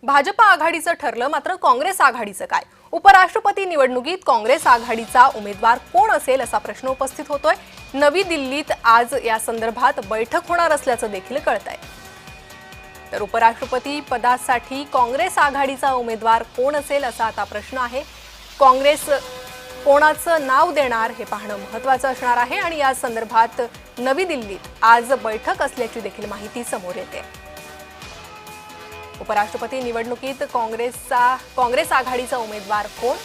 भाजप आघाडीचं ठरलं, मात्र काँग्रेस आघाडीचं काय? उपराष्ट्रपती निवडणुकीत काँग्रेस आघाडीचा उमेदवार कोण असेल असा प्रश्न उपस्थित होतोय। नवी दिल्लीत आज या संदर्भात बैठक होणार असल्याचं देखील कळतंय। तर उपराष्ट्रपती पदासाठी काँग्रेस आघाडीचा उमेदवार कोण असेल असा आता प्रश्न आहे। काँग्रेस कोणाचं नाव देणार हे पाहणं महत्त्वाचं असणार आहे आणि या संदर्भात नवी दिल्लीत आज बैठक असल्याची देखील माहिती समोर येते। उपराष्ट्रपती निवडणुकीत काँग्रेस आघाडीचा उमेदवार कोण?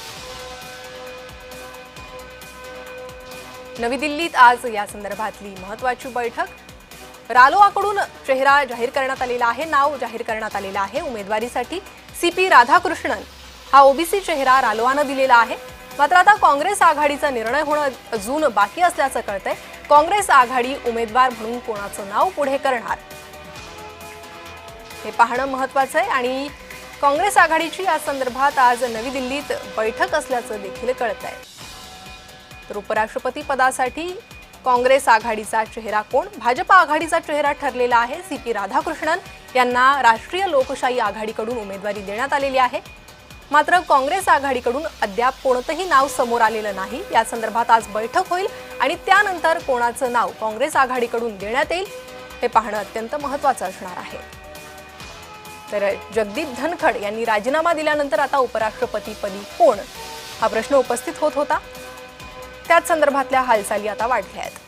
नवी दिल्लीत आज या संदर्भातली महत्त्वाची बैठक। रालोआकडून चेहरा जाहीर करण्यात आलेला आहे, नाव जाहीर करण्यात आलेलं आहे। उमेदवारीसाठी CP राधाकृष्णन हा ओबीसी चेहरा रालोआनं दिलेला आहे। मात्र आता काँग्रेस आघाडीचा निर्णय होणं अजून बाकी असल्याचं कळतंय। काँग्रेस आघाडी उमेदवार म्हणून कोणाचं नाव पुढे करणार हे पाहणं महत्त्वाचं आहे आणि काँग्रेस आघाडीची या संदर्भात आज नवी दिल्लीत बैठक असल्याचं देखील कळतंय। तर उपराष्ट्रपती पदासाठी काँग्रेस आघाडीचा चेहरा कोण? भाजप आघाडीचा चेहरा ठरलेला आहे। CP राधाकृष्णन यांना राष्ट्रीय लोकशाही आघाडीकडून उमेदवारी देण्यात आलेली आहे। मात्र काँग्रेस आघाडीकडून अद्याप कोणतंही नाव समोर आलेलं नाही। या संदर्भात आज बैठक होईल आणि त्यानंतर कोणाचं नाव काँग्रेस आघाडीकडून देण्यात येईल हे पाहणं अत्यंत महत्त्वाचं असणार आहे। तर जगदीप धनखड यांनी राजीनामा दिल्यानंतर आता उपराष्ट्रपतीपदी कोण हा प्रश्न उपस्थित होत होता। त्याच संदर्भातल्या हालचाली आता वाढल्या आहेत।